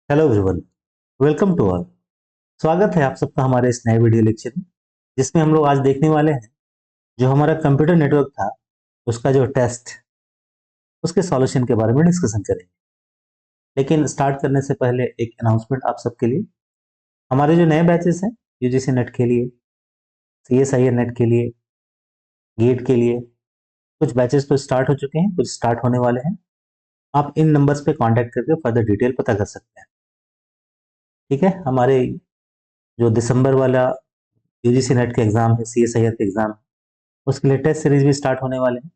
Hello everyone, welcome to all. स्वागत है आप सबका हमारे इस नए वीडियो लेक्चर में, जिसमें हम लोग आज देखने वाले हैं जो हमारा कंप्यूटर नेटवर्क था उसका जो टेस्ट, उसके सॉल्यूशन के बारे में डिस्कशन करेंगे। लेकिन स्टार्ट करने से पहले एक अनाउंसमेंट आप सबके लिए। हमारे जो नए बैचेस हैं यूजीसी नेट के लिए, सीएसआईआर नेट के लिए, गेट के लिए, कुछ बैचेस तो स्टार्ट हो चुके हैं, कुछ स्टार्ट होने वाले हैं। आप इन नंबर्स पे कांटेक्ट करके फर्दर डिटेल पता कर सकते हैं। ठीक है, हमारे जो दिसंबर वाला यूजीसी नेट के एग्जाम है, सीएसआईआर के एग्जाम, उसके लिए टेस्ट सीरीज भी स्टार्ट होने वाले हैं।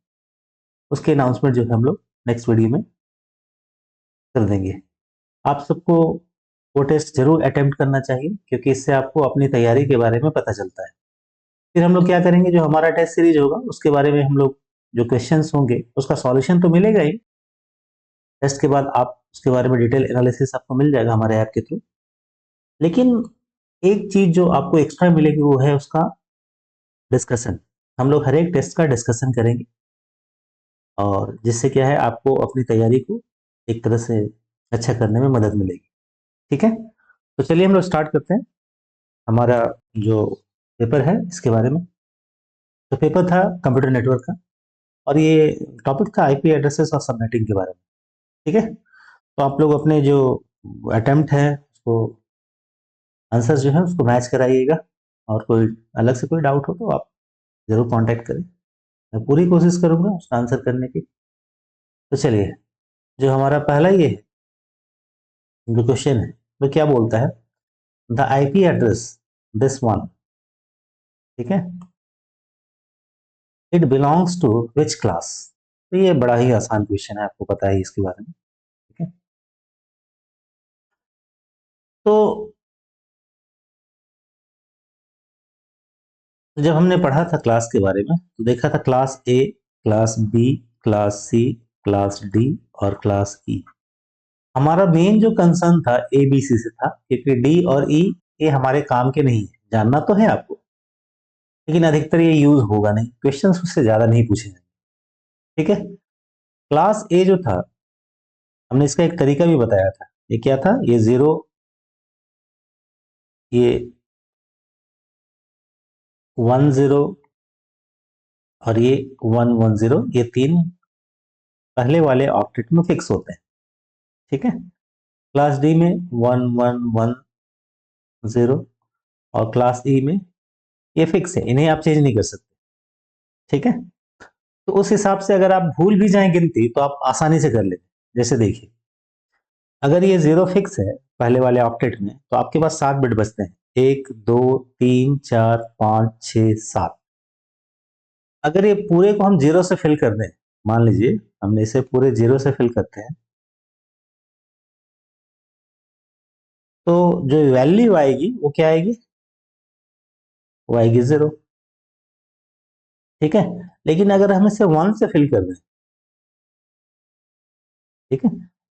उसके अनाउंसमेंट जो है हम लोग नेक्स्ट वीडियो में कर देंगे। आप सबको वो टेस्ट जरूर अटेम्प्ट करना चाहिए, क्योंकि इससे आपको अपनी तैयारी के बारे में पता चलता है। फिर हम लोग क्या करेंगे, जो हमारा टेस्ट सीरीज होगा उसके बारे में हम लोग जो क्वेश्चंस होंगे उसका सॉल्यूशन तो मिलेगा ही। टेस्ट के बाद आप उसके बारे में डिटेल एनालिसिस आपको मिल जाएगा हमारे ऐप के थ्रू। लेकिन एक चीज जो आपको एक्स्ट्रा मिलेगी वो है उसका डिस्कशन। हम लोग हर एक टेस्ट का डिस्कशन करेंगे, और जिससे क्या है आपको अपनी तैयारी को एक तरह से अच्छा करने में मदद मिलेगी। ठीक है, तो चलिए हम लोग स्टार्ट करते हैं हमारा जो पेपर है इसके बारे में। तो पेपर था कंप्यूटर नेटवर्क का, और ये टॉपिक था आईपी एड्रेसेस और सबनेटिंग के बारे में। ठीक है, तो आप लोग अपने जो अटेम्प्ट है उसको, आंसर जो है उसको मैच कराइएगा, और कोई अलग से कोई डाउट हो तो आप जरूर कांटेक्ट करें। मैं पूरी कोशिश करूंगा उसका आंसर करने की। तो चलिए, जो हमारा पहला ये जो क्वेश्चन है वो क्या बोलता है, the IP address this one. ठीक है, it belongs to which class. तो ये बड़ा ही आसान क्वेश्चन है, आपको पता है इसके बारे में। ठीक है, तो जब हमने पढ़ा था क्लास के बारे में तो देखा था class A, class B, class C, class D और क्लास ई। हमारा मेन जो कंसर्न था ए बी सी से था, क्योंकि डी और ई ये हमारे काम के नहीं है। जानना तो है आपको, लेकिन अधिकतर ये यूज होगा नहीं, क्वेश्चंस उससे ज्यादा नहीं पूछे जाएंगे। ठीक है, क्लास ए जो था हमने इसका एक तरीका भी बताया था। ये क्या था, ये जीरो, ये 10 और ये 110, ये तीन पहले वाले ऑक्टेट में फिक्स होते हैं। ठीक है, क्लास डी में 1110, और क्लास ई में ये फिक्स है, इन्हें आप चेंज नहीं कर सकते। ठीक है, तो उस हिसाब से अगर आप भूल भी जाएं गिनती तो आप आसानी से कर लेंगे। जैसे देखिए, अगर ये जीरो फिक्स है पहले वाले ऑक्टेट में तो आपके पास 7 बिट बचते हैं, 1 2 3 4 5 6 7। अगर ये पूरे को हम जीरो से फिल कर दें, मान लीजिए हमने इसे पूरे जीरो से फिल करते हैं, तो जो वैल्यू आएगी वो क्या आएगी, वो आएगी जीरो। ठीक है, लेकिन अगर हम इसे 1 से फिल कर दें, ठीक है,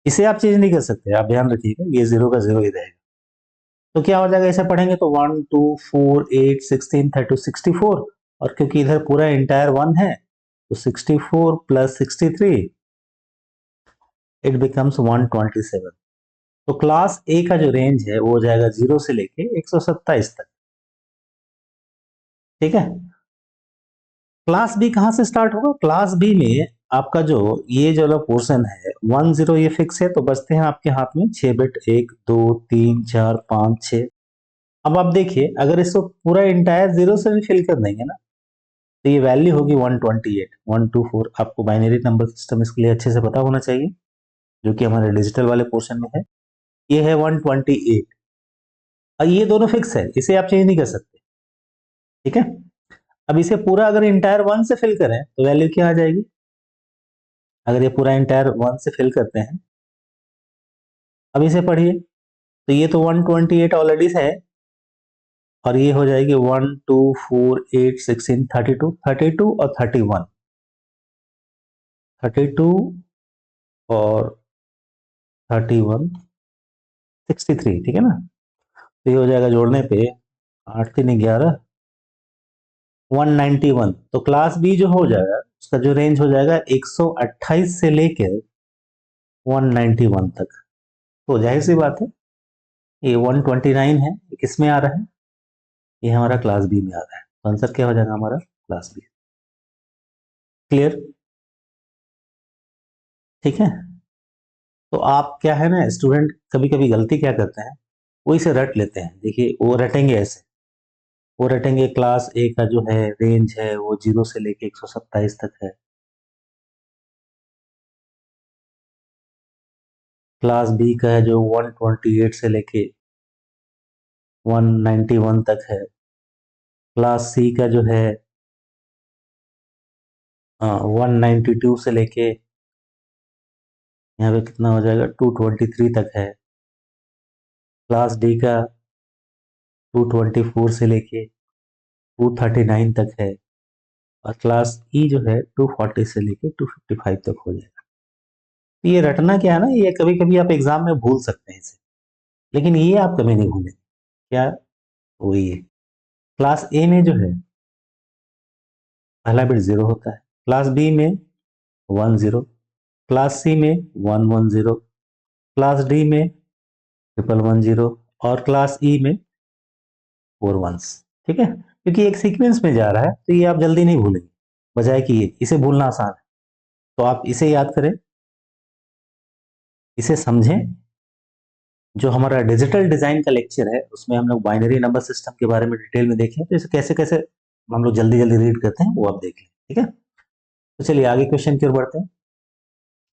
इसे आप चेंज नहीं कर सकते, आप ध्यान रखिएगा, ये जीरो का जीरो ही रहेगा। तो क्या हो जाएगा, इसे पढ़ेंगे तो 1 2 4 8 16 32 64, और क्योंकि इधर पूरा इंटायर 1 है तो 64 प्लस 63 इट बिकम्स 127। तो क्लास ए का जो रेंज है वो हो जाएगा 0 से लेके 127 तक। ठीक है, क्लास बी कहां से स्टार्ट होगा, क्लास बी में आपका जो ये जो पोर्शन है 10 ये फिक्स है, तो बचते हैं आपके हाथ में 6 बिट, 1 2 3 4 5 6। अब आप देखिए, अगर इसको पूरा इंटायर जीरो से भी फिल कर देंगे ना, तो ये वैल्यू होगी 128 124। आपको बाइनरी नंबर सिस्टम इसके लिए अच्छे से पता होना चाहिए, जो कि हमारे डिजिटल वाले पोर्शन में है। ये है 128, और ये दोनों फिक्स है, इसे आप चेंज नहीं कर सकते। ठीक है, अब इसे पूरा अगर इंटायर 1 से फिल करें तो वैल्यू क्या आ जाएगी, अगर ये पूरा इंटायर 1 से फिल करते हैं, अब इसे पढ़िए, तो ये तो 128 ऑलरेडी है, और ये हो जाएगी 1 2 4 8 16 32 32 और 31, 32 और 31 63। ठीक है ना, तो ये हो जाएगा जोड़ने पे 8 3 11 191। तो क्लास बी जो हो जाएगा उसका जो रेंज हो जाएगा 128 से लेकर 191 तक। तो जाहिर सी बात है ये 129 है, ये किस में आ रहा है? ये हमारा क्लास बी में आ रहा है, तो आंसर क्या हो जाएगा हमारा? Class B. क्लियर? ठीक है। तो आप क्या है ना, स्टूडेंट कभी कभी गलती क्या करते हैं, वो इसे रट लेते हैं। देखिए वो रटेंगे ऐसे, वो रटेंगे क्लास ए का जो है रेंज है वो 0 से लेके 127 तक है, क्लास बी का है जो 128 से लेके 191 तक है, क्लास सी का जो है 192 से लेके यहाँ पे कितना हो जाएगा 223 तक है, क्लास डी का 224 से लेके 239 तक है, और क्लास ई जो है 240 से लेके 255 तक हो जाएगा। तो ये रटना क्या है ना, ये कभी कभी आप एग्जाम में भूल सकते हैं इसे, लेकिन ये आप कभी नहीं भूलेंगे। क्या? वही है। क्लास ए में जो है पहला बिट 0 होता है, क्लास बी में 10, क्लास सी में 110, क्लास डी में 1110, और क्लास ई में 4 1s। ठीक है, क्योंकि एक सीक्वेंस में जा रहा है तो ये आप जल्दी नहीं भूलेंगे, बजाय कि ये इसे भूलना आसान है। तो आप इसे याद करें, इसे समझें। जो हमारा डिजिटल डिजाइन का लेक्चर है उसमें हम लोग बाइनरी नंबर सिस्टम के बारे में डिटेल में देखें, तो इसे कैसे कैसे हम लोग जल्दी जल्दी रीड करते हैं वो आप देख लें। ठीक है, तो चलिए आगे क्वेश्चन की ओर बढ़ते हैं।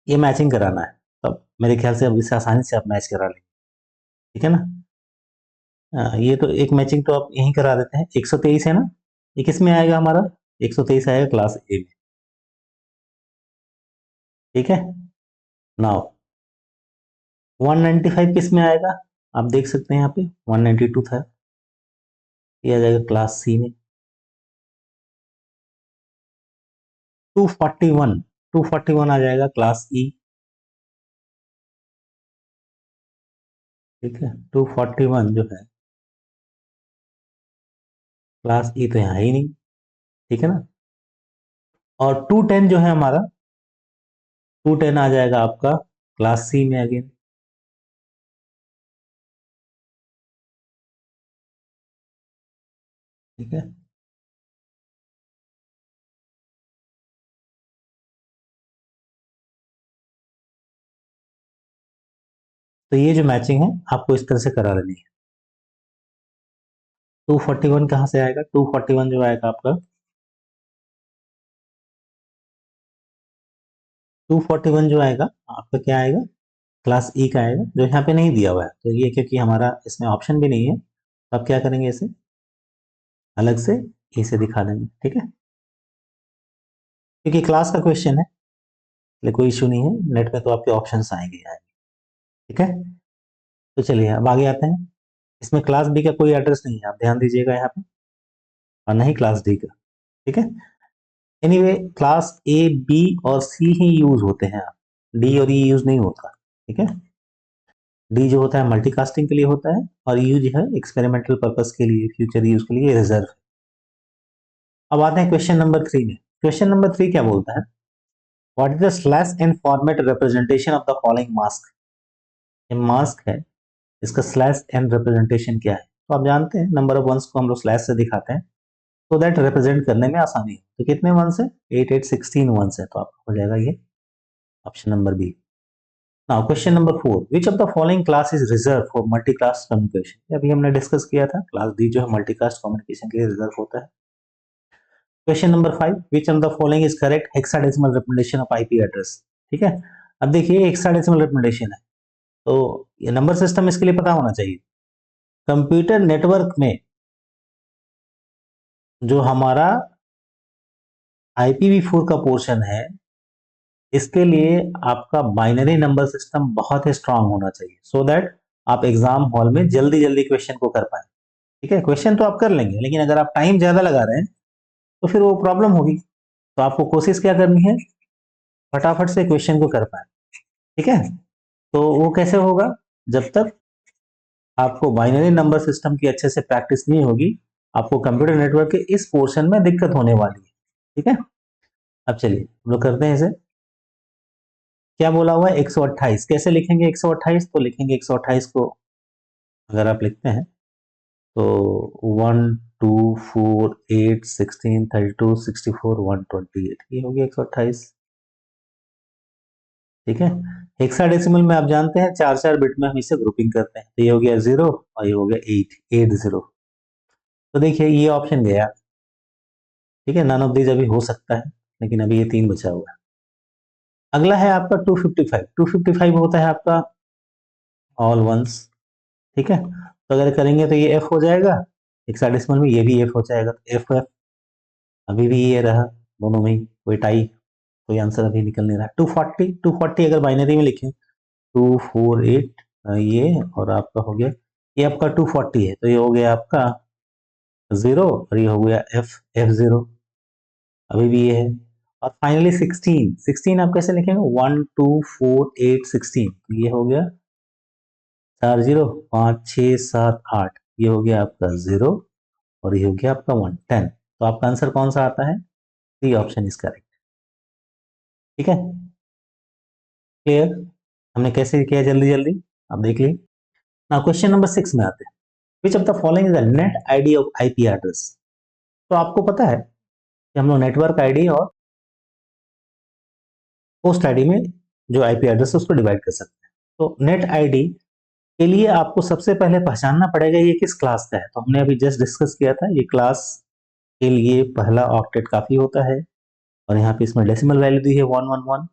ये मैचिंग कराना है, तब मेरे ख्याल से अब इसे आसानी से आप मैच करा लेंगे। ठीक है ना? ये तो एक मैचिंग तो आप यहीं करा देते हैं। 123 है ना, ये किस में आएगा हमारा? 123 आएगा क्लास ए में। ठीक है, नाउ 195 किस में आएगा? आप देख सकते हैं यहाँ पे 192 था, ये आ जाएगा क्लास सी में। 241, 241 आ जाएगा क्लास ई। ठीक है, 241 जो है क्लास ई तो यहाँ है ही नहीं। ठीक है ना? और 210 जो है हमारा, 210 आ जाएगा आपका क्लास सी में अगेन। ठीक है, तो ये जो मैचिंग है आपको इस तरह से करा लेनी है। 241 कहाँ से आएगा? 241 जो आएगा आपका, 241 जो आएगा आपका क्या आएगा? क्लास ई का आएगा, जो यहाँ पे नहीं दिया हुआ है। तो ये क्योंकि हमारा इसमें ऑप्शन भी नहीं है, तो आप क्या करेंगे, इसे अलग से ए से दिखा देंगे। ठीक है, क्योंकि क्लास का क्वेश्चन है इसलिए कोई इशू नहीं है, नेट में तो आपके ऑप्शन आएंगे ही आएंगे। ठीक है, तो चलिए अब आगे आते हैं। इसमें क्लास बी का कोई एड्रेस नहीं है, आप ध्यान दीजिएगा यहाँ पे, और नहीं क्लास डी का। ठीक है, एनीवे क्लास ए बी और सी ही यूज होते हैं, डी और ई यूज नहीं होता। ठीक है, डी जो होता है मल्टीकास्टिंग के लिए होता है, और यू जो है एक्सपेरिमेंटल पर्पस के लिए, फ्यूचर यूज के लिए रिजर्व है। अब आते हैं क्वेश्चन नंबर 3 में। क्वेश्चन नंबर 3 क्या बोलता है? What is the slash and format representation of the following mask? ये मास्क है, इसका स्लैश एंड रिप्रेजेंटेशन क्या है? तो आप जानते हैं नंबर ऑफ वंस को हम लोग स्लैश से दिखाते हैं, तो दैट रिप्रेजेंट करने में आसानी है। तो कितने वंस है? 8 8 16 वंस है, तो आपका हो जाएगा ये option number B. Now question number 4, which of the following class is reserve for multicast communication? अभी हमने डिस्कस किया था, क्लास डी जो है मल्टीकास्ट कम्युनिकेशन के लिए रिजर्व होता है। Question number 5, which of the following is correct hexadecimal representation of IP address? ठीक है, अब देखिए हेक्साडेसिमल रिप्रेजेंटेशन है, तो ये नंबर सिस्टम इसके लिए पता होना चाहिए। कंप्यूटर नेटवर्क में जो हमारा IPv4 का पोर्शन है, इसके लिए आपका बाइनरी नंबर सिस्टम बहुत ही स्ट्रांग होना चाहिए, सो दैट आप एग्जाम हॉल में जल्दी जल्दी क्वेश्चन को कर पाए। ठीक है, क्वेश्चन तो आप कर लेंगे, लेकिन अगर आप टाइम ज्यादा लगा रहे हैं तो फिर वो प्रॉब्लम होगी। तो आपको कोशिश क्या करनी है, फटाफट से क्वेश्चन को कर पाए। ठीक है, तो वो कैसे होगा? जब तक आपको बाइनरी नंबर सिस्टम की अच्छे से प्रैक्टिस नहीं होगी, आपको कंप्यूटर नेटवर्क के इस पोर्शन में दिक्कत होने वाली है। ठीक है, अब चलिए हम लोग करते हैं इसे। क्या बोला हुआ है? 128 कैसे लिखेंगे? 128 तो लिखेंगे 128 को अगर आप लिखते हैं तो 1 2 4 8 16 32 64 128, ये हो गया 128। ठीक है, हेक्साडेसिमल में आप जानते हैं 4 बिट में हम इसे ग्रुपिंग करते हैं, तो ये हो गया 0 और ये हो गया 8 0। तो देखिए ये ऑप्शन गया। ठीक है, नन ऑफ दीज अभी हो सकता है, लेकिन अभी ये 3 बचा हुआ है। अगला है आपका 255। 255 होता है आपका ऑल वंस। ठीक है, तो अगर करेंगे तो ये एफ हो जाएगा, हेक्साडेसिमल में ये भी एफ हो जाएगा, एफ एफ। अभी भी ये रहा, दोनों में कोई टाई, कोई आंसर अभी निकल नहीं रहा। 240, 240 अगर बाइनरी में लिखें 248, ये और आपका हो गया, ये आपका 240 है, तो ये हो गया आपका 0 और ये हो गया एफ एफ 0। अभी भी ये है। और फाइनली 16, 16 आप कैसे लिखेंगे, 1 2 4 8 16, तो ये हो गया 4 0 5 6 7 8, ये हो गया आपका 0 और ये हो गया आपका 1 10। तो आपका आंसर कौन सा आता है, सी ऑप्शन इज करेक्ट। ठीक है, क्लियर। हमने कैसे किया, जल्दी जल्दी आप देख लीजिए ना। क्वेश्चन नंबर 6 में आते हैं, विच of the following is the net ID of IP address. तो आपको पता है कि हम लोग नेटवर्क आईडी और पोस्ट आईडी में जो आईपी एड्रेस है उसको डिवाइड कर सकते हैं। तो नेट आईडी के लिए आपको सबसे पहले पहचानना पड़ेगा ये किस क्लास का है। तो हमने अभी जस्ट डिस्कस किया था, ये क्लास के लिए पहला ऑक्टेट काफी होता है, और यहाँ पे इसमें डेसिमल वैल्यू दी है 111,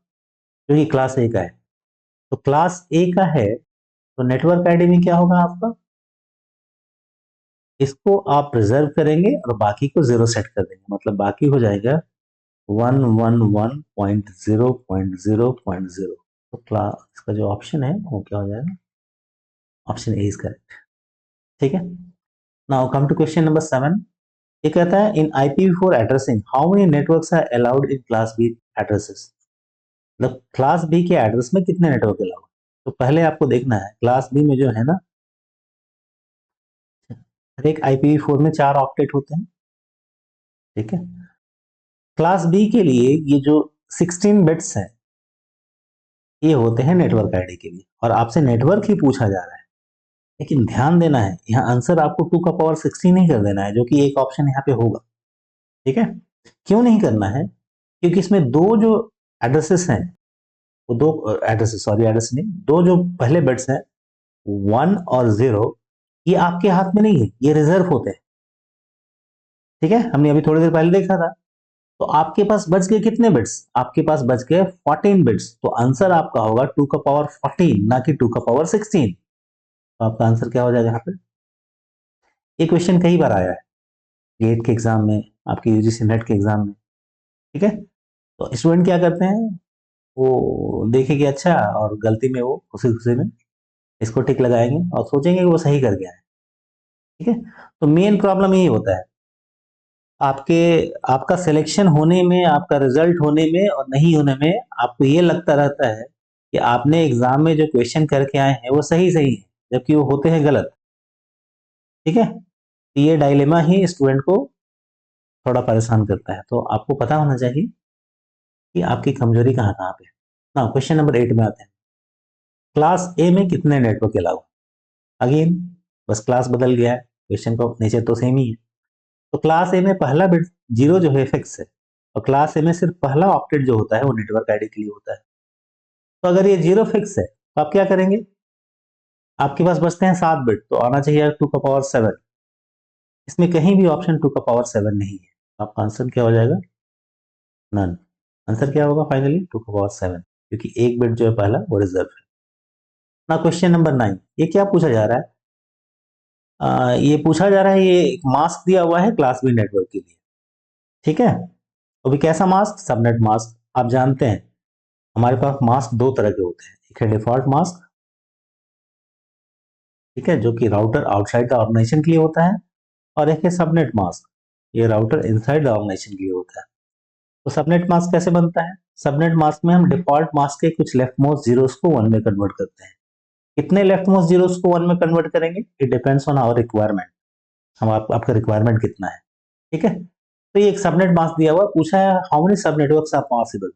जो ये क्लास ए का है। तो क्लास ए का है, तो नेटवर्क आईडी में क्या होगा आपका, इसको आप रिजर्व करेंगे और बाकी को 0 सेट कर देंगे, मतलब बाकी हो जाएगा 111.0.0.0। तो क्लास इसका जो ऑप्शन है वो क्या हो जाएगा, ऑप्शन ए इज करेक्ट। ठीक है, now come to question number 7। ये कहता है in IPv4 addressing how many networks are allowed in class B addresses. मतलब क्लास बी के एड्रेस में कितने नेटवर्क अलाउड। तो पहले आपको देखना है क्लास बी में जो है ना, हर एक IPv4 में 4 ऑक्टेट होते हैं। ठीक है, क्लास बी के लिए ये जो 16 बिट्स हैं ये होते हैं नेटवर्क आईडी के लिए, और आपसे नेटवर्क ही पूछा जा रहा है। लेकिन ध्यान देना है, यहाँ आंसर आपको 2 का पावर 16 ही कर देना है, जो कि एक ऑप्शन यहाँ पे होगा। ठीक है, क्यों नहीं करना है, क्योंकि इसमें दो जो एड्रेसेस हैं, वो दो एड्रेसेस, सॉरी एड्रेस नहीं, दो जो पहले बिट्स हैं 1 और 0, ये आपके हाथ में नहीं है, ये रिजर्व होते हैं। ठीक है, हमने अभी थोड़ी देर पहले देखा था। तो आपके पास बच गए कितने बिट्स, आपके पास बच गए 14 बिट्स। तो आंसर आपका होगा 2 का पावर 14, ना कि 2 का पावर 16। तो आपका आंसर क्या हो जाएगा यहाँ पे। ये क्वेश्चन कई बार आया है गेट के एग्जाम में, आपके यूजीसी नेट के एग्जाम में। ठीक है, तो स्टूडेंट क्या करते हैं, वो देखेंगे अच्छा और गलती में वो खुशी खुशी में इसको टिक लगाएंगे और सोचेंगे कि वो सही कर गया है। ठीक है, तो मेन प्रॉब्लम यही होता है आपके, आपका सिलेक्शन होने में, आपका रिजल्ट होने में और नहीं होने में आपको ये लगता रहता है कि आपने एग्जाम में जो क्वेश्चन करके आए हैं वो सही सही है, जबकि वो होते हैं गलत। ठीक है, तो ये डायलेमा ही स्टूडेंट को थोड़ा परेशान करता है, तो आपको पता होना चाहिए कि आपकी कमजोरी कहाँ कहाँ पे है ना। क्वेश्चन नंबर 8 में आते हैं, क्लास ए में कितने नेटवर्क अलाउ। अगेन बस क्लास बदल गया है, क्वेश्चन का नेचर तो सेम ही है। तो क्लास ए में पहला बिट 0 जो है फिक्स है, और क्लास ए में सिर्फ पहला ऑक्टेट जो होता है वो नेटवर्क आईडी के लिए होता है। तो अगर ये 0 फिक्स है तो आप क्या करेंगे, आपके पास बचते हैं 7 बिट, तो आना चाहिए 2 का पावर 7। इसमें कहीं भी ऑप्शन 2 का पावर 7 नहीं है, आपका आंसर क्या हो जाएगा, नन। आंसर क्या होगा फाइनली 2 का पावर 7, क्योंकि एक बिट जो है पहला वो रिजर्व है ना। क्वेश्चन नंबर 9, ये क्या पूछा जा रहा है, ये पूछा जा रहा है, ये एक मास्क दिया हुआ है क्लास बी नेटवर्क के लिए। ठीक है, अभी कैसा मास्क, सबनेट मास्क। आप जानते हैं हमारे पास मास्क दो तरह के होते हैं, एक है डिफॉल्ट मास्क, ठीक है, जो कि राउटर आउटसाइड द ऑर्गेनाइजेशन के लिए होता है, और एक है सबनेट मास्क, ये राउटर इनसाइड द ऑर्गेनाइजेशन के लिए होता है। तो सबनेट मास्क कैसे बनता है, सबनेट मास्क में हम डिफॉल्ट मास्क के कुछ लेफ्ट मोस्ट जीरोस को 1 में कन्वर्ट करते हैं। कितने लेफ्ट मोस्ट जीरोस को 1 में कन्वर्ट करेंगे, it depends on our requirement, हम आपका रिक्वायरमेंट कितना है। ठीक है, तो ये एक सबनेट मास्क दिया हुआ, पूछा है हाउ मेनी सब नेटवर्क्स आर पॉसिबल।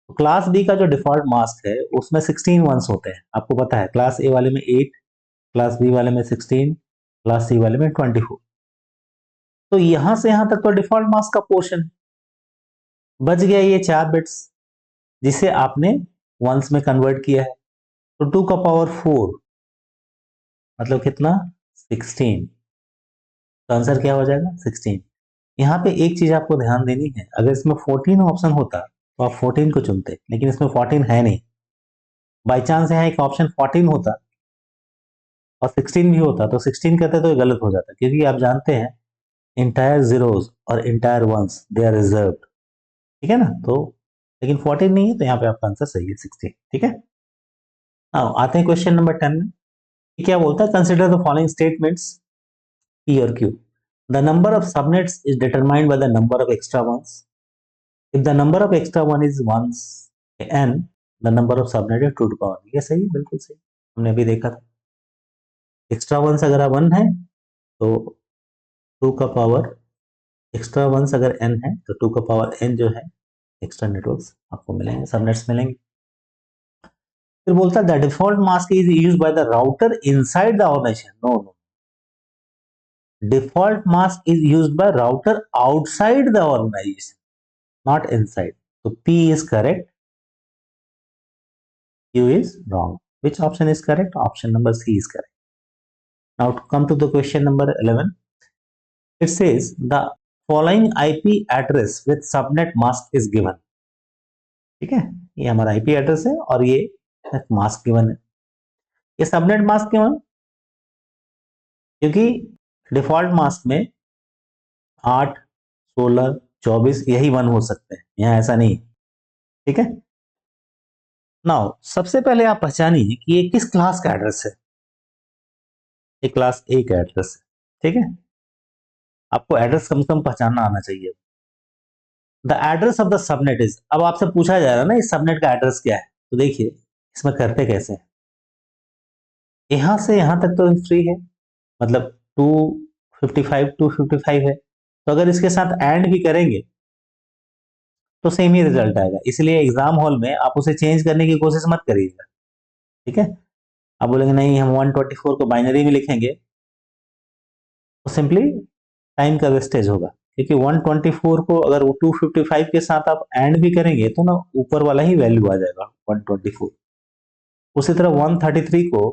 तो क्लास बी का जो डिफॉल्ट मास्क है उसमें 16 वंस होते हैं, आपको पता है क्लास ए वाले में 8, क्लास बी वाले में 16, क्लास सी वाले में 24। तो यहां से यहां तक तो डिफॉल्ट मास्क का पोर्शन बच गया, ये 4 बिट्स जिसे आपने वंस में कन्वर्ट किया है। तो 2 का पावर 4 मतलब कितना, 16। तो आंसर क्या हो जाएगा, 16। यहाँ पे एक चीज आपको ध्यान देनी है, अगर इसमें 14 ऑप्शन होता तो आप 14 को चुनते, लेकिन इसमें 14 है नहीं। बाई चांस यहाँ एक ऑप्शन 14 होता और 16 भी होता तो 16 कहते तो ये गलत हो जाता, क्योंकि आप जानते हैं इंटायर जीरोस और entire ones they are reserved, ठीक है ना। तो लेकिन 14 नहीं है, तो यहाँ पे आपका आंसर सही है, 16, ठीक है। अब आते हैं क्वेश्चन नंबर 10 में। ये क्या बोलता है, consider the following statements P or Q. The number of subnets is determined by the number of extra ones. If the number of extra one is ones n, the number of subnet is 2 to power. ये सही है, बिल्कुल सही, हमने अभी देखा था। Extra once अगर 1 है तो 2 का पावर, एक्स्ट्रा वंस अगर n है तो 2 का पावर n जो है एक्स्ट्रा नेटवर्क्स आपको मिलेंगे, सबनेट्स मिलेंगे। फिर बोलता है the default mask is used by the router inside the organization. No no, default mask is used by router outside the organization, not inside. So P is correct, Q is wrong. Which option is correct? Option number C is correct. Now to come to the question number 11, it says the following IP address with subnet mask is given. ठीक है, ये हमारा IP address है और ये mask given है। ये subnet mask क्यों है, क्योंकि डिफॉल्ट मास्क में 8, 16, 24 यही 1 हो सकते हैं, यहाँ ऐसा नहीं, ठीक है। नाउ सबसे पहले आप पहचानिए कि ये किस क्लास का एड्रेस है। ये क्लास ए का एड्रेस है, ठीक है। आपको एड्रेस कम से कम पहचानना आना चाहिए। The address of the subnet is, अब आपसे पूछा जा रहा है ना इस सबनेट का एड्रेस क्या है, तो देखिए इसमें करते कैसे हैं। यहां से यहां तक तो फ्री है, मतलब 255 है, तो अगर इसके साथ एंड भी करेंगे तो सेम ही रिजल्ट आएगा, इसलिए एग्जाम हॉल में आप उसे चेंज करने की कोशिश मत करिएगा, ठीक है। आप बोलेंगे नहीं हम 124 को बाइनरी में लिखेंगे, तो सिंपली टाइम का वेस्टेज होगा, क्योंकि 124 को अगर 255 के साथ आप एंड भी करेंगे तो ना ऊपर वाला ही वैल्यू आ जाएगा 124। उसी तरह 133 को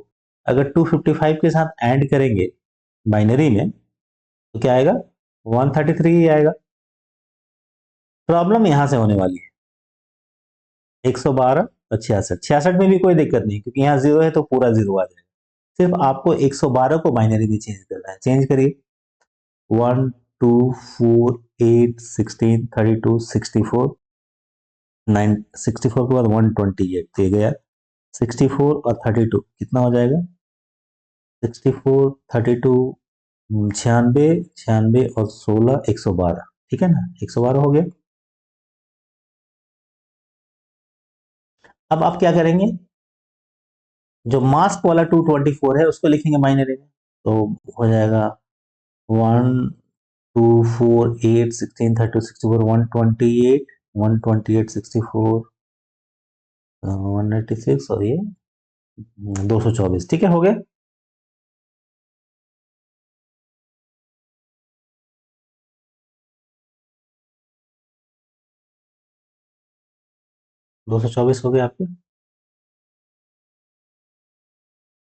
अगर 255 के साथ एंड करेंगे बाइनरी में तो क्या आएगा, 133 ही आएगा। प्रॉब्लम यहां से होने वाली है 112 और 66, 66 में भी कोई दिक्कत नहीं, क्योंकि यहाँ जीरो है तो पूरा जीरो आ जाएगा। सिर्फ आपको 112 को बाइनरी में चेंज करना है, चेंज करिए। 1 2 4 8 16 32 64, 64 के बाद 128 दे गया, 64 और 32 कितना हो जाएगा, 64 32 96, 96 और 16 112, ठीक है ना, 112 हो गया। अब आप क्या करेंगे, जो मास्क वाला 224 है उसको लिखेंगे बाइनरी में, तो हो जाएगा 1 2 4 8 16 32 64 128 128 64 196 और ये 224, ठीक है, हो गया। 224 हो गए आपके,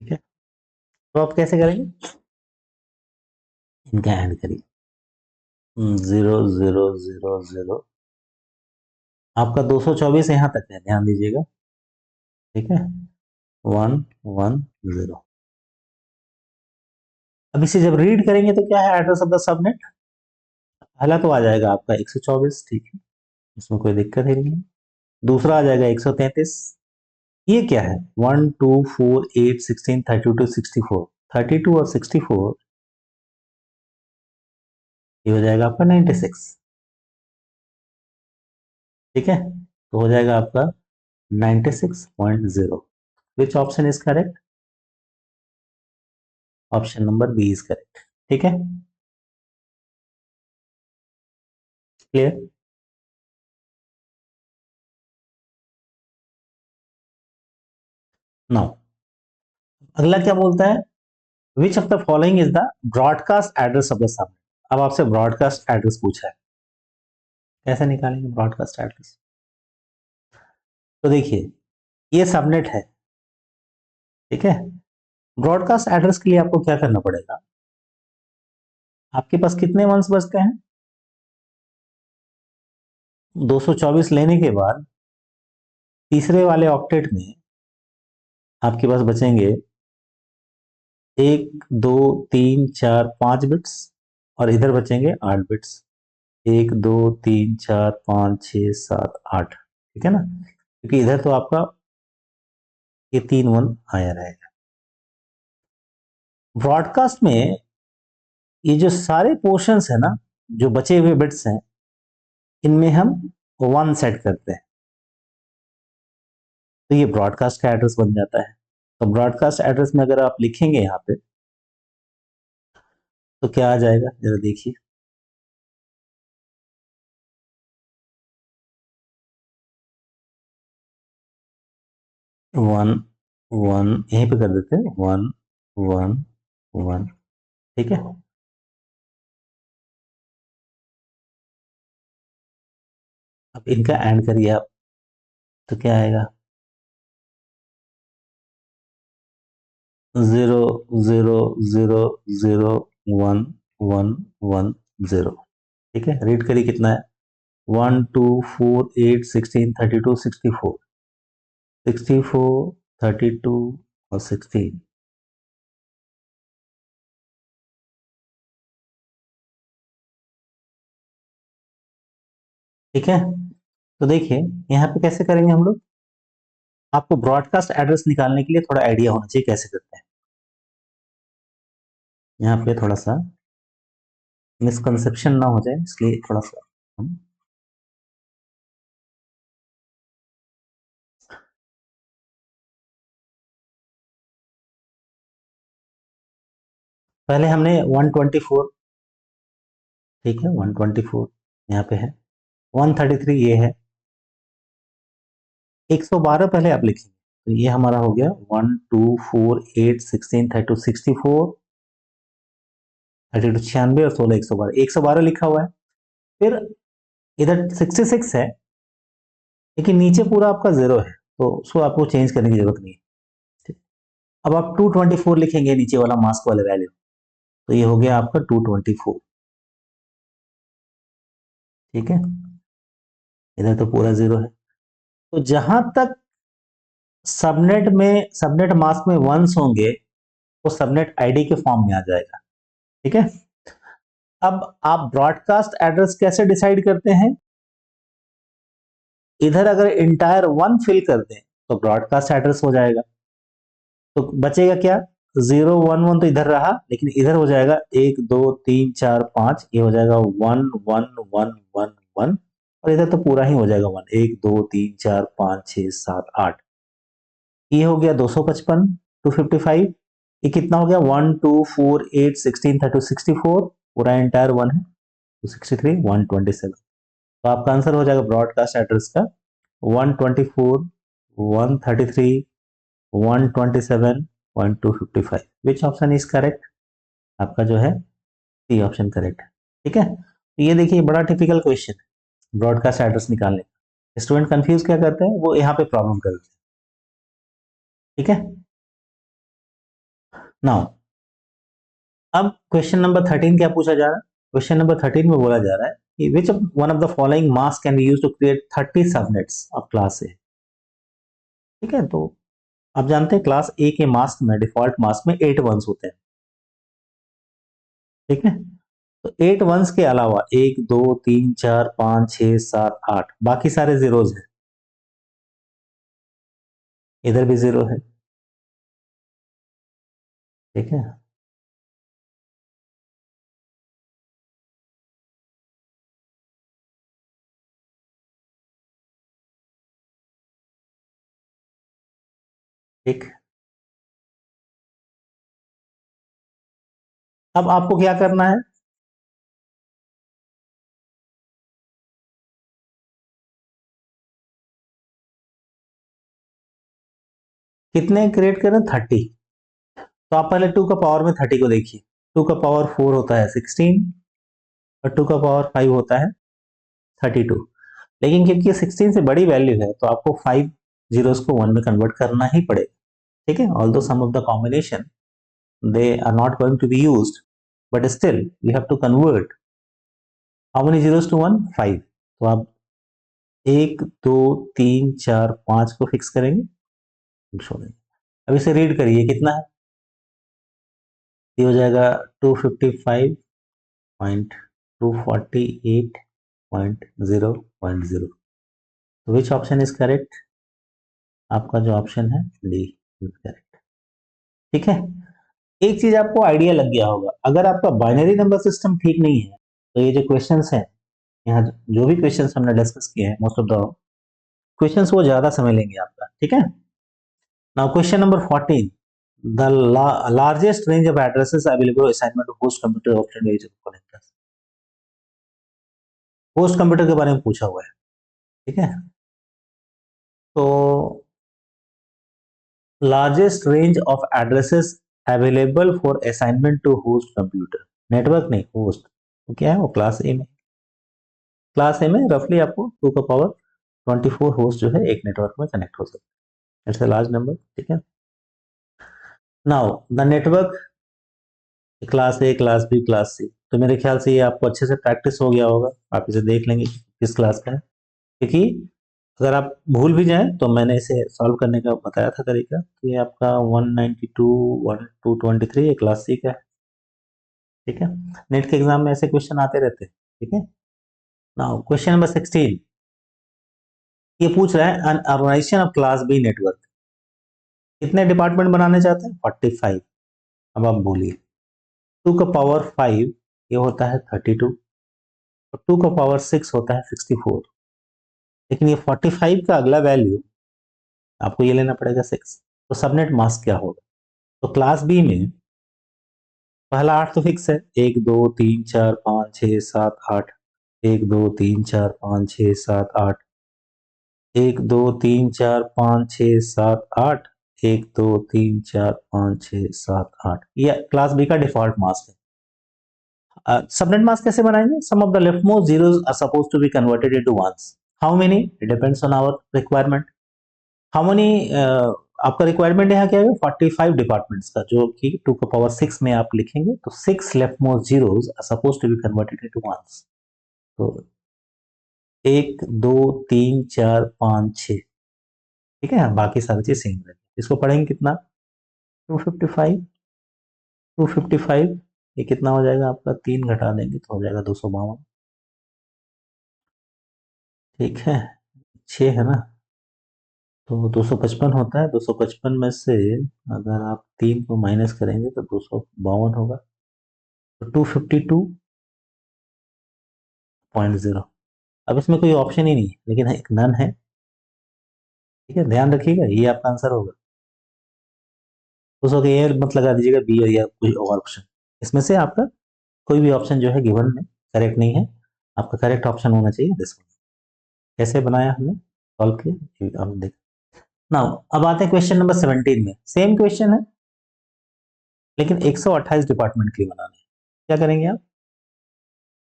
ठीक है। तो आप कैसे करेंगे, इनका ऐड करिए, 0 0 0 0, आपका 224 यहाँ तक है, ध्यान दीजिएगा, ठीक है, 1 1 0। अब इसे जब रीड करेंगे तो क्या है एड्रेस ऑफ द सबनेट, पहला तो आ जाएगा आपका 124, ठीक है, इसमें कोई दिक्कत ही नहीं है। दूसरा आ जाएगा 133, ये क्या है 1 2 4 8 16 32 64, 32 और 64 ये हो जाएगा आपका 96, ठीक है, तो हो जाएगा आपका 96.0। Which option is correct, option number B is correct, ठीक है, क्लियर। नाउ अगला क्या बोलता है, which of the following is the broadcast address of the subnet. अब आपसे ब्रॉडकास्ट एड्रेस पूछा है, कैसे निकालेंगे ब्रॉडकास्ट एड्रेस? तो देखिए, ये सबनेट है, ठीक है। ब्रॉडकास्ट एड्रेस के लिए आपको क्या करना पड़ेगा, आपके पास कितने वंस बचते हैं? 224 लेने के बाद तीसरे वाले ऑक्टेट में आपके पास बचेंगे 1 2 3 4 5 बिट्स, और इधर बचेंगे 8 बिट्स। 1 2 3 4 5 6 7 8, ठीक है ना, क्योंकि इधर तो आपका ये 3 1 आया रहेगा। ब्रॉडकास्ट में ये जो सारे पोर्शंस है ना, जो बचे हुए बिट्स हैं, इनमें हम 1 सेट करते हैं, तो ये ब्रॉडकास्ट का एड्रेस बन जाता है। तो ब्रॉडकास्ट एड्रेस में अगर आप लिखेंगे यहाँ पे, तो क्या आ जाएगा जरा देखिए। 1 1 यहीं पे कर देते हैं, 1 1 1, ठीक है। अब इनका एंड करिए आप, तो क्या आएगा? 0 0 0 0 1 1 0, ठीक है। रीड करिए कितना है, 1 2 4 8 16 32 64, 64 32 और 16, ठीक है। तो देखिए, यहाँ पे कैसे करेंगे हम लोग, आपको ब्रॉडकास्ट एड्रेस निकालने के लिए थोड़ा आइडिया होना चाहिए कैसे करते हैं। यहाँ पे थोड़ा सा मिसकंसेप्शन ना हो जाए, इसलिए थोड़ा सा हम पहले हमने 124, ठीक है, 124 यहाँ पे है, 133 ये है, 112 पहले आप लिखेंगे, तो ये हमारा हो गया 1 2 4 8 16 32 64, 32 96 और 16 112 लिखा हुआ है। फिर इधर 66 है, लेकिन नीचे पूरा आपका जीरो है, तो उसको आपको चेंज करने की जरूरत नहीं है, ठीक। अब आप 224 लिखेंगे नीचे वाला मास्क वाले वैल्यू, तो ये हो गया आपका 224, ठीक है। इधर तो पूरा जीरो है, तो जहां तक सबनेट मास्क में वंस होंगे, वो सबनेट आईडी के फॉर्म में आ जाएगा, ठीक है। अब आप ब्रॉडकास्ट एड्रेस कैसे डिसाइड करते हैं, इधर अगर इंटायर 1 फिल कर दें तो ब्रॉडकास्ट एड्रेस हो जाएगा, तो बचेगा क्या, 0 1 1 तो इधर रहा, लेकिन इधर हो जाएगा 1 2 3 4 5, ये हो जाएगा 1 1 1 1 1, और इधर तो पूरा ही हो जाएगा 1 1 2 3 4 5 6 7 8, ये हो गया 255 255, ये कितना हो गया 1 2 4 8 16 32 64, पूरा एंटायर 1 है, 263 127, तो आपका आंसर हो जाएगा ब्रॉडकास्ट एड्रेस का 124 133 127 1255। विच ऑप्शन इज करेक्ट? आपका जो है सी ऑप्शन करेक्ट है, ठीक है। तो ये देखिए बड़ा टिपिकल क्वेश्चन है ब्रॉडकास्ट एड्रेस निकालने का। स्टूडेंट कंफ्यूज क्या करते हैं, वो यहाँ पे प्रॉब्लम करते हैं, ठीक है। नाउ अब क्वेश्चन नंबर 13 क्या पूछा जा रहा है, क्वेश्चन नंबर 13 में बोला जा रहा है कि which one of the following mask can be used to create 30 subnets of class A, ठीक है। तो आप जानते हैं क्लास ए के मास्क में, डिफॉल्ट मास्क में 8 वंस होते हैं, ठीक है। तो 8 वंस के अलावा 1 2 3 4 5 6 7 8 बाकी सारे जीरोज हैं, इधर भी जीरो है, ठीक है। ठीक, अब आपको क्या करना है, कितने क्रिएट करें, 30, तो आप पहले 2 का पावर में 30 को देखिए। 2 का पावर 4 होता है 16 और 2 का पावर 5 होता है 32। लेकिन क्योंकि ये 16 से बड़ी वैल्यू है तो आपको 5 जीरोस को 1 में कन्वर्ट करना ही पड़ेगा। ठीक है, although some of the combination they are not going to be used, but still we have to convert how many zeros to 1? 5। तो आप 1 2 3 4 5 को फिक्स करेंगे, छोड़ेंगे। अब इसे रीड करिए, कितना है? ये हो जाएगा 255.248.0.0। तो विच ऑप्शन इज करेक्ट? आपका जो ऑप्शन है डी इज करेक्ट। ठीक है, एक चीज आपको आइडिया लग गया होगा, अगर आपका बाइनरी नंबर सिस्टम ठीक नहीं है तो ये जो क्वेश्चंस हैं, यहाँ जो भी क्वेश्चंस हमने डिस्कस किए हैं, मोस्ट ऑफ द क्वेश्चंस वो ज्यादा समय लेंगे आपका। ठीक है, now question number 14, the largest range of addresses available assignment of host computer option variable connectors. Host computer के बारे में पूछा हुआ है। ठीक है, तो largest range of addresses available for assignment to host computer, network नहीं होस्ट, तो क्या है वो? क्लास ए में। क्लास ए में रफली आपको 2 का पावर 24 होस्ट जो है एक नेटवर्क में कनेक्ट हो सकता है। It's a large number. ठीक है, now the network class A, class B, class C, तो मेरे ख्याल से ये आपको अच्छे से प्रैक्टिस हो गया होगा। आप इसे देख लेंगे किस क्लास का है, क्योंकि अगर आप भूल भी जाएं तो मैंने इसे सॉल्व करने का बताया था तरीका। तो ये आपका 192 1223 ये क्लास सी का है। ठीक है, नेट के एग्जाम में ऐसे क्वेश्चन आते रहते हैं। ठीक है, नाउ क्वेश्चन नंबर 16, ये पूछ रहा है an organization of class B network कितने डिपार्टमेंट बनाने चाहते हैं? 45। अब आप बोलिए, 2 का पावर 5 ये होता है 32 और 2 का पावर 6 होता है 64। लेकिन ये 45 का अगला वैल्यू आपको ये लेना पड़ेगा 6। तो सबनेट मास्क क्या होगा? तो क्लास बी में पहला 8 तो फिक्स है, 1 2 3 4 5 6 7 8, 1 2 3 4 5 6 7 8, 1 2 3 4 5 6 7 8, 1 2 3 4 5 6 7 8, ये क्लास बी का डिफॉल्ट मास्क है। सबनेट मास्क कैसे बनाएंगे? Sum of the leftmost zeros are supposed to be converted into ones. How many? It depends on our requirement. How many? आपका रिक्वायरमेंट यहाँ क्या है? 45 डिपार्टमेंट्स का, जो कि 2 का पावर 6 में आप लिखेंगे तो 6 leftmost zeros are supposed to be converted into ones. तो 1 2 3 4 5 6। ठीक है, बाकी सारी चीज सेम रहेगी। इसको पढ़ेंगे कितना? 255। 255 ये कितना हो जाएगा आपका? 3 घटा देंगे तो हो जाएगा 252। ठीक है, 6 है ना, तो 255 होता है। 255 में से अगर आप 3 को माइनस करेंगे तो 252 होगा। तो 252.0। अब इसमें कोई ऑप्शन ही नहीं है, लेकिन एक नन है। ठीक है, ध्यान रखिएगा, ये आपका आंसर होगा। उस वक्त ये मत लगा दीजिएगा बी या कोई और ऑप्शन। इसमें से आपका कोई भी ऑप्शन जो है गिवन में करेक्ट नहीं है। आपका करेक्ट ऑप्शन होना चाहिए दिस वन। कैसे बनाया हमने, सॉल्व किया, हम देख। नाउ अब आते हैं क्वेश्चन नंबर 17 में। सेम क्वेश्चन है लेकिन 128 डिपार्टमेंट के लिए बनाना है। क्या करेंगे आप?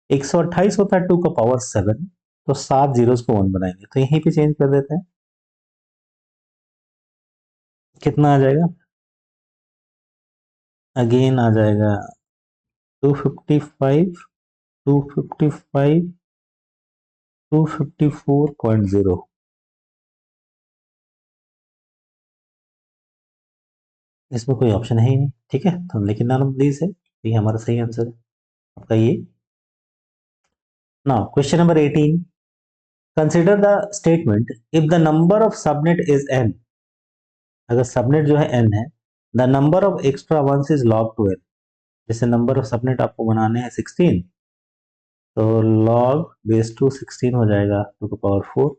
128 होता है 2 का पावर 7, तो 7 जीरोस को 1 बनाएंगे, तो यहीं पे चेंज कर देते हैं। कितना आ जाएगा? अगेन आ जाएगा 255, 255, 254.0। इसमें कोई ऑप्शन है ही नहीं। ठीक है, तो लेकिन नन ऑफ दीज है, ये हमारा सही आंसर है आपका ये। Now question number 18, consider the statement if the number of subnet is n। अगर सबनेट जो है n है, the number of extra ones is log to n। जैसे नंबर ऑफ सबनेट आपको बनाने हैं 16, तो log बेस टू 16 हो जाएगा 2 का पावर 4।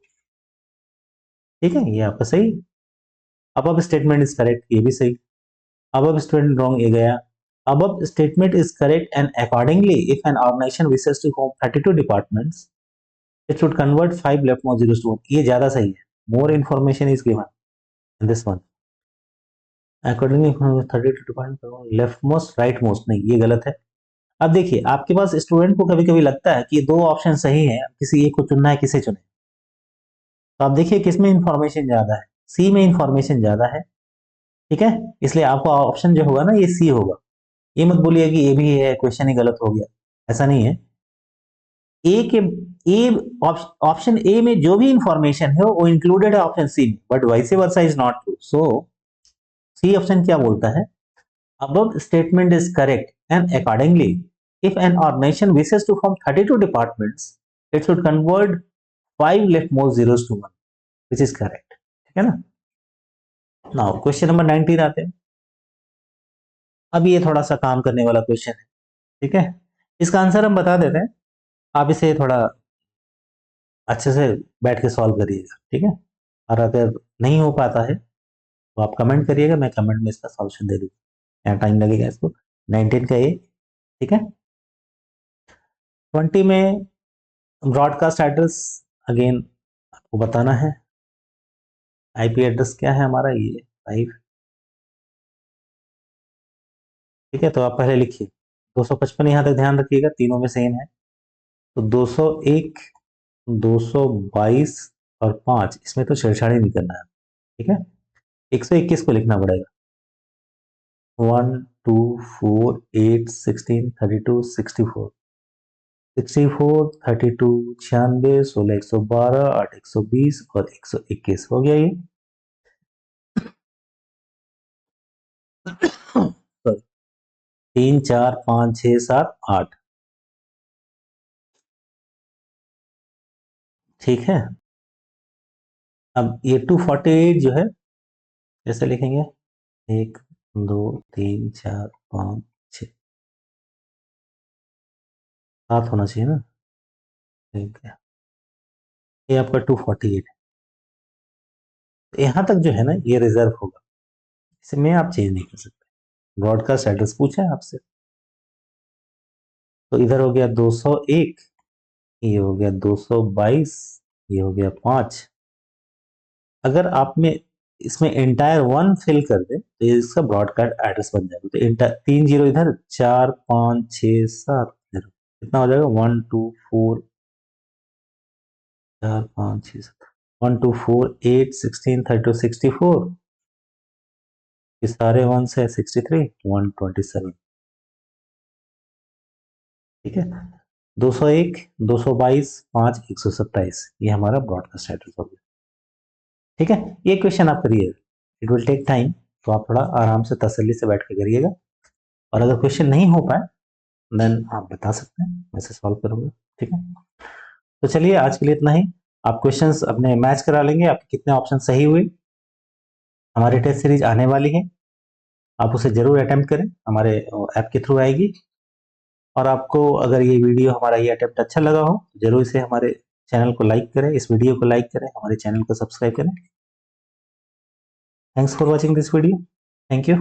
ठीक है, ये आपका सही। अब स्टेटमेंट इज करेक्ट, ये भी सही। अब स्टेटमेंट रॉन्ग, ये गया। अब statement is correct and accordingly if an organisation wishes to form 32 departments it should convert 5 leftmost zeros to 1। ये ज्यादा सही है। More information is given in this one. Accordingly 32 point left most right most, नहीं ये गलत है। अब देखिए आपके पास स्टूडेंट को कभी कभी लगता है कि दो ऑप्शन सही है, किसी एक को चुनना है, किसे चुने। तो आप देखिए किसमें इंफॉर्मेशन ज्यादा है, सी में इंफॉर्मेशन ज्यादा है, ठीक है। इसलिए आपका ऑप्शन जो होगा ना ये सी होगा। ये मत बोलिए कि ये भी है, क्वेश्चन ही गलत हो गया, ऐसा नहीं है। ए के ए ऑप्शन ए में जो भी इंफॉर्मेशन है वो इंक्लूडेड है ऑप्शन सी में, but vice versa is not true. So C option क्या बोलता है, above statement is correct and accordingly if an organization wishes to form 32 departments it should convert 5 leftmost zeros to 1, which is correct, ठीक है ना। Now question number 19 आते हैं। अब ये थोड़ा सा काम करने वाला क्वेश्चन है, ठीक है। इसका आंसर हम बता देते हैं, आप इसे थोड़ा अच्छे से बैठ के सॉल्व करिएगा, ठीक है। और अगर नहीं हो पाता है तो आप कमेंट करिएगा, मैं कमेंट में इसका सॉल्यूशन दे दूंगा, यहाँ टाइम लगेगा इसको। 19 का ये, ठीक है। 20 में ब्रॉडकास्ट एड्रेस, अगेन आपको बताना है। आईपी एड्रेस क्या है हमारा, ये 5, ठीक है। तो आप पहले लिखिए 255, यहाँ तक ध्यान रखिएगा, तीनों में सेम है। तो 201, 222 और 5, इसमें तो छेड़छाड़ी नहीं करना है, ठीक है। 121 को लिखना पड़ेगा। 1 2 4 8 16 32 64, 64 32 96 16 112 8 120 और 121 हो गया ये। सॉरी, 3 4 5 6 7 8, ठीक है। अब ये 248 जो है कैसे लिखेंगे, 1 2 3 4 5 6 7 होना चाहिए ना, ठीक है। ये आपका 248 है, यहाँ तक जो है ना ये रिजर्व होगा, इसमें आप चेंज नहीं कर सकते। ब्रॉडकास्ट एड्रेस पूछा है आपसे, तो इधर हो गया 201, ये हो गया 222, ये हो गया 5। अगर आप में इसमें एंटायर 1 फिल कर दे तो ये इसका ब्रॉडकास्ट एड्रेस बन जाएगा। तो 3 जीरो इधर, 4 5 6 7 इधर, कितना हो जाएगा 1 2 4 4 5 6 7, 1 2 4 8 16 32 64, ये सारे 1 से 63 127, ठीक है। 201 222 5 127, ये हमारा ब्रॉडकास्ट एड्रेस हो गया, ठीक है। ये क्वेश्चन आप करिए, इट विल टेक टाइम, तो आप थोड़ा आराम से तसल्ली से बैठ के करिएगा। और अगर क्वेश्चन नहीं हो पाए देन आप बता सकते हैं, मैं इसे सॉल्व करूंगा, ठीक है। तो चलिए आज के लिए इतना ही। आप क्वेश्चंस अपने मैच करा लेंगे, आपके कितने ऑप्शन सही हुए। हमारी टेस्ट सीरीज आने वाली है, आप उसे जरूर अटेम्प्ट करें, हमारे ऐप के थ्रू आएगी। और आपको अगर ये वीडियो, हमारा ये अटेम्प्ट अच्छा लगा हो, जरूर इसे हमारे चैनल को लाइक करें, इस वीडियो को लाइक करें, हमारे चैनल को सब्सक्राइब करें। Thanks for watching this video, thank you.